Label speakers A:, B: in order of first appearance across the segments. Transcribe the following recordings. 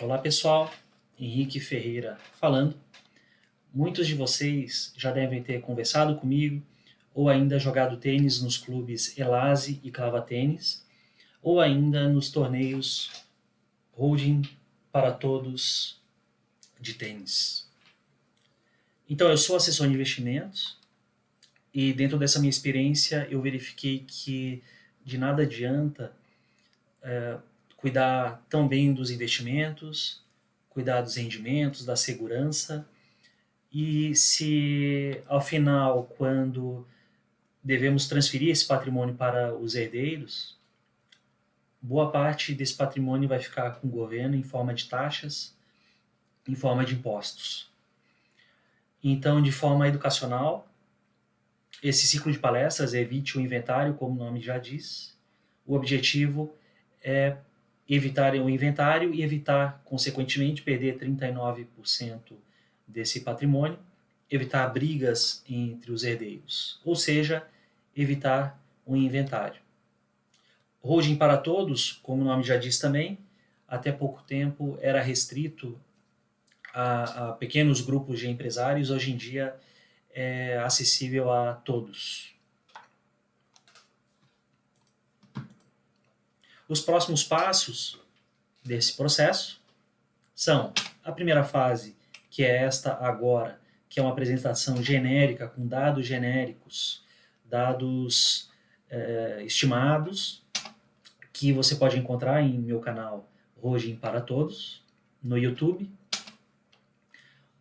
A: Olá pessoal, Henrique Ferreira falando. Muitos de vocês já devem ter conversado comigo ou ainda jogado tênis nos clubes Elase e Clava Tênis ou ainda nos torneios Holding para Todos de tênis. Então eu sou assessor de investimentos e dentro dessa minha experiência eu verifiquei que de nada adianta cuidar tão bem dos investimentos, cuidar dos rendimentos, da segurança, e se ao final, quando devemos transferir esse patrimônio para os herdeiros, boa parte desse patrimônio vai ficar com o governo em forma de taxas, em forma de impostos. Então, de forma educacional, esse ciclo de palestras Evite o Inventário, como o nome já diz. O objetivo é evitar o inventário e evitar, consequentemente, perder 39% desse patrimônio, evitar brigas entre os herdeiros, ou seja, evitar um inventário. Holding para todos, como o nome já diz também, até pouco tempo era restrito a pequenos grupos de empresários, hoje em dia é acessível a todos. Os próximos passos desse processo são a primeira fase, que é esta agora, que é uma apresentação genérica com dados genéricos, dados estimados, que você pode encontrar em meu canal Holding para Todos, no YouTube.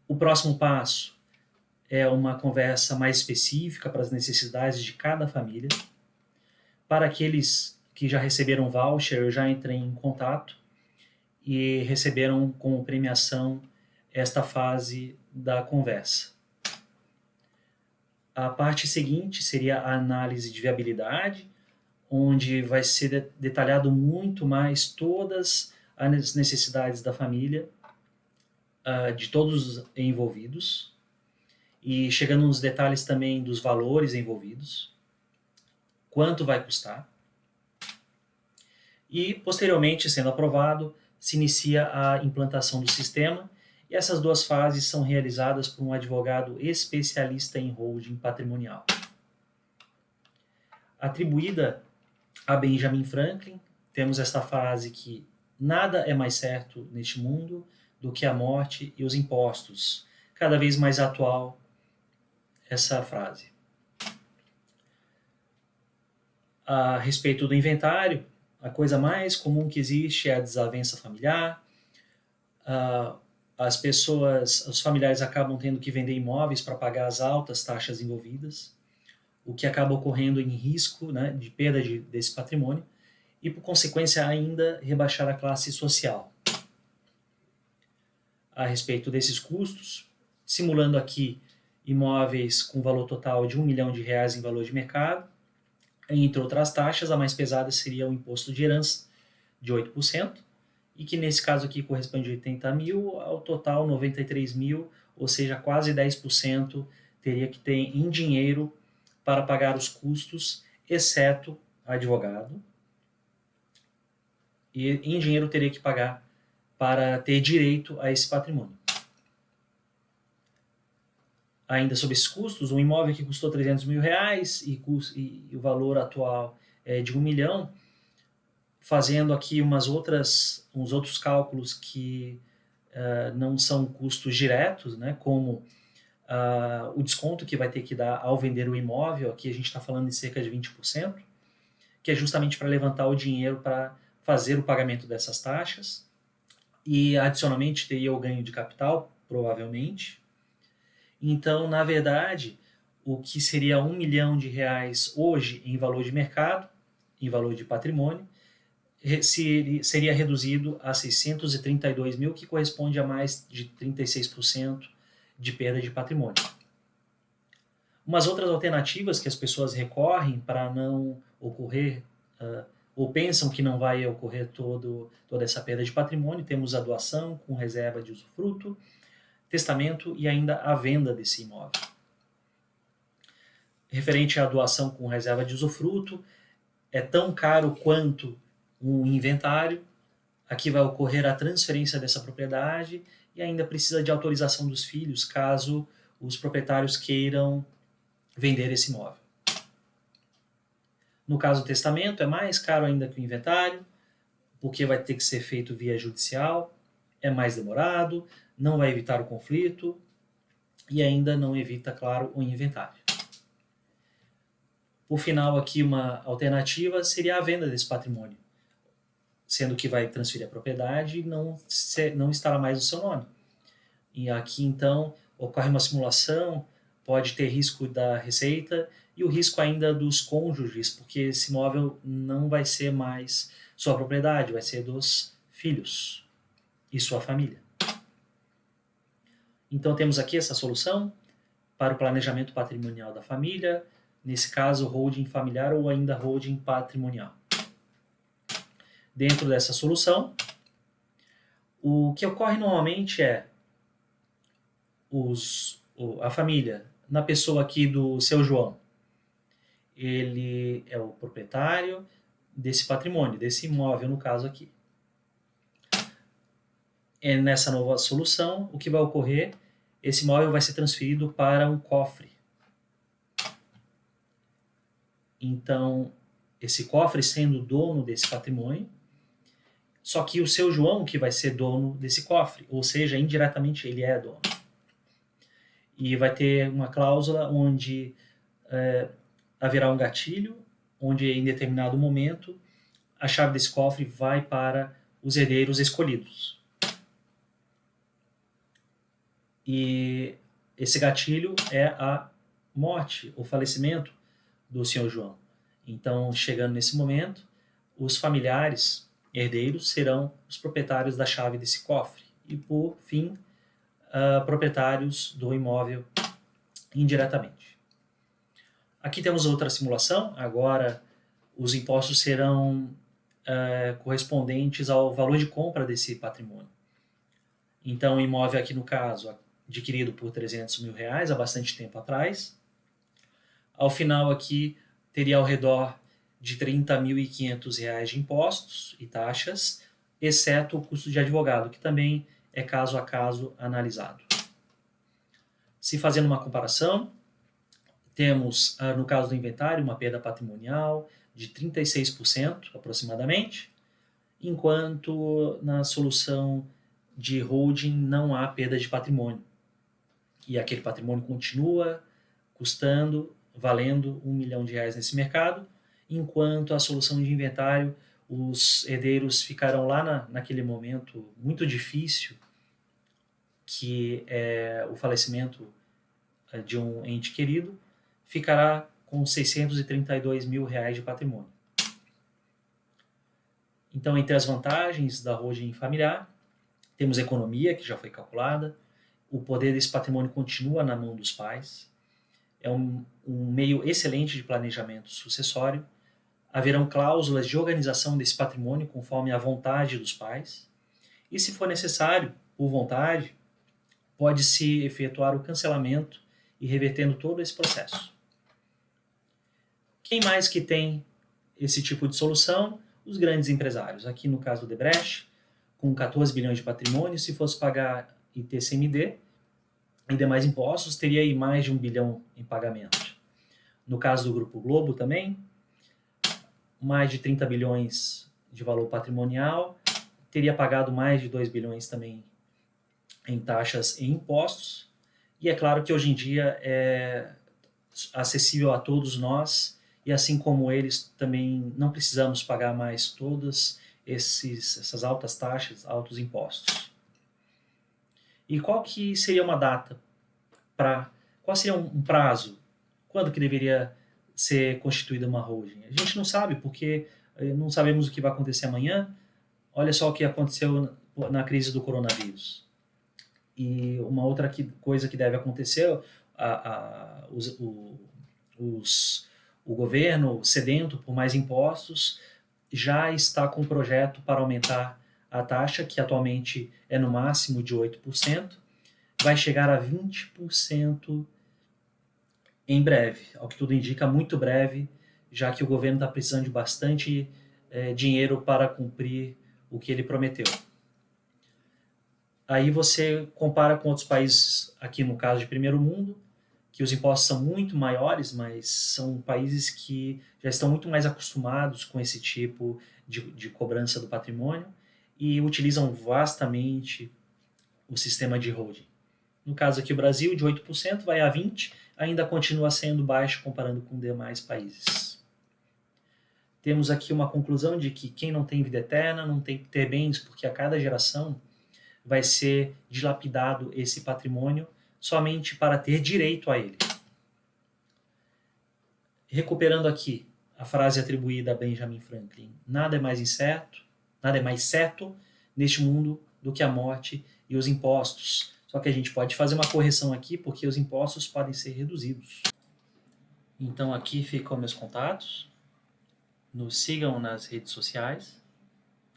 A: O próximo passo é uma conversa mais específica para as necessidades de cada família. Para aqueles que já receberam voucher, eu já entrei em contato e receberam como premiação esta fase da conversa. A parte seguinte seria a análise de viabilidade, onde vai ser detalhado muito mais todas as necessidades da família, de todos os envolvidos, e chegando nos detalhes também dos valores envolvidos, quanto vai custar. E, posteriormente, sendo aprovado, se inicia a implantação do sistema, e essas duas fases são realizadas por um advogado especialista em holding patrimonial. Atribuída a Benjamin Franklin, temos esta frase que nada é mais certo neste mundo do que a morte e os impostos. Cada vez mais atual essa frase. A respeito do inventário, a coisa mais comum que existe é a desavença familiar. As pessoas, os familiares acabam tendo que vender imóveis para pagar as altas taxas envolvidas, o que acaba ocorrendo em risco, né, de perda desse patrimônio e, por consequência, ainda rebaixar a classe social. A respeito desses custos, simulando aqui imóveis com valor total de R$1 milhão em valor de mercado, entre outras taxas, a mais pesada seria o imposto de herança, de 8%, e que nesse caso aqui corresponde a 80 mil, ao total 93 mil, ou seja, quase 10% teria que ter em dinheiro para pagar os custos, exceto advogado, e em dinheiro teria que pagar para ter direito a esse patrimônio. Ainda sobre esses custos, um imóvel que custou R$300 mil e o valor atual é de 1 milhão, fazendo aqui uns outros cálculos que não são custos diretos, né, como o desconto que vai ter que dar ao vender o imóvel, aqui a gente está falando de cerca de 20%, que é justamente para levantar o dinheiro para fazer o pagamento dessas taxas, e adicionalmente teria o ganho de capital, provavelmente. Então, na verdade, o que seria R$1 milhão hoje em valor de mercado, em valor de patrimônio, seria reduzido a 632 mil, que corresponde a mais de 36% de perda de patrimônio. Umas outras alternativas que as pessoas recorrem para não ocorrer, ou pensam que não vai ocorrer toda essa perda de patrimônio, temos a doação com reserva de usufruto, testamento e ainda a venda desse imóvel. Referente à doação com reserva de usufruto, é tão caro quanto um inventário. aqui vai ocorrer a transferência dessa propriedade e ainda precisa de autorização dos filhos caso os proprietários queiram vender esse imóvel. No caso do testamento, é mais caro ainda que o inventário, porque vai ter que ser feito via judicial, é mais demorado, não vai evitar o conflito e ainda não evita, claro, o inventário. Por final, aqui uma alternativa seria a venda desse patrimônio, sendo que vai transferir a propriedade e não estará mais no seu nome. E aqui, então, ocorre uma simulação, pode ter risco da receita e o risco ainda dos cônjuges, porque esse imóvel não vai ser mais sua propriedade, vai ser dos filhos e sua família. Então, temos aqui essa solução para o planejamento patrimonial da família, nesse caso, holding familiar ou ainda holding patrimonial. Dentro dessa solução, o que ocorre normalmente é a família, na pessoa aqui do seu João, ele é o proprietário desse patrimônio, desse imóvel, no caso aqui. Nessa nova solução, o que vai ocorrer? Esse imóvel vai ser transferido para um cofre. Então, esse cofre sendo dono desse patrimônio, só que o seu João que vai ser dono desse cofre, ou seja, indiretamente ele é dono. E vai ter uma cláusula onde haverá um gatilho, onde em determinado momento a chave desse cofre vai para os herdeiros escolhidos. E esse gatilho é a morte, o falecimento do senhor João. Então, chegando nesse momento, os familiares herdeiros serão os proprietários da chave desse cofre e, por fim, proprietários do imóvel indiretamente. Aqui temos outra simulação. Agora, os impostos serão correspondentes ao valor de compra desse patrimônio. Então, o imóvel aqui no caso, adquirido por R$300 mil há bastante tempo atrás, ao final aqui teria ao redor de R$30.500 de impostos e taxas, exceto o custo de advogado, que também é caso a caso analisado. Se fazendo uma comparação, temos, no caso do inventário, uma perda patrimonial de 36% aproximadamente, enquanto na solução de holding não há perda de patrimônio. E aquele patrimônio continua custando, valendo R$1 milhão nesse mercado, enquanto a solução de inventário, os herdeiros ficarão lá naquele momento muito difícil, que é o falecimento de um ente querido, ficará com R$632 mil de patrimônio. Então, entre as vantagens da holding familiar, temos economia, que já foi calculada, o poder desse patrimônio continua na mão dos pais, é um meio excelente de planejamento sucessório, haverão cláusulas de organização desse patrimônio conforme a vontade dos pais, e se for necessário, por vontade, pode-se efetuar o cancelamento e revertendo todo esse processo. Quem mais que tem esse tipo de solução? Os grandes empresários. Aqui no caso do Odebrecht, com 14 bilhões de patrimônio, se fosse pagar ITCMD e demais impostos, teria aí mais de 1 bilhão em pagamento. No caso do Grupo Globo também, mais de 30 bilhões de valor patrimonial, teria pagado mais de 2 bilhões também em taxas e impostos. E é claro que hoje em dia é acessível a todos nós, e assim como eles, também não precisamos pagar mais todas essas altas taxas, altos impostos. E qual que seria uma data qual seria um prazo? Quando que deveria ser constituída uma holding? A gente não sabe, porque não sabemos o que vai acontecer amanhã. Olha só o que aconteceu na crise do coronavírus. E uma outra coisa que deve acontecer, o governo, sedento por mais impostos, já está com um projeto para aumentar a taxa, que atualmente é no máximo de 8%, vai chegar a 20% em breve, ao que tudo indica, muito breve, já que o governo está precisando de bastante dinheiro para cumprir o que ele prometeu. Aí você compara com outros países, aqui no caso de primeiro mundo, que os impostos são muito maiores, mas são países que já estão muito mais acostumados com esse tipo de cobrança do patrimônio e utilizam vastamente o sistema de holding. No caso aqui o Brasil, de 8% vai a 20%, ainda continua sendo baixo comparando com demais países. Temos aqui uma conclusão de que quem não tem vida eterna não tem que ter bens, porque a cada geração vai ser dilapidado esse patrimônio somente para ter direito a ele. Recuperando aqui a frase atribuída a Benjamin Franklin: nada é mais incerto, nada é mais certo neste mundo do que a morte e os impostos. Só que a gente pode fazer uma correção aqui, porque os impostos podem ser reduzidos. Então aqui ficam meus contatos. Nos sigam nas redes sociais.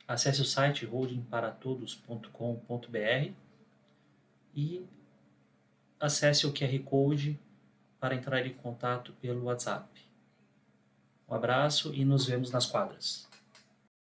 A: Acesse o site holdingparatodos.com.br e acesse o QR Code para entrar em contato pelo WhatsApp. Um abraço e nos vemos nas quadras.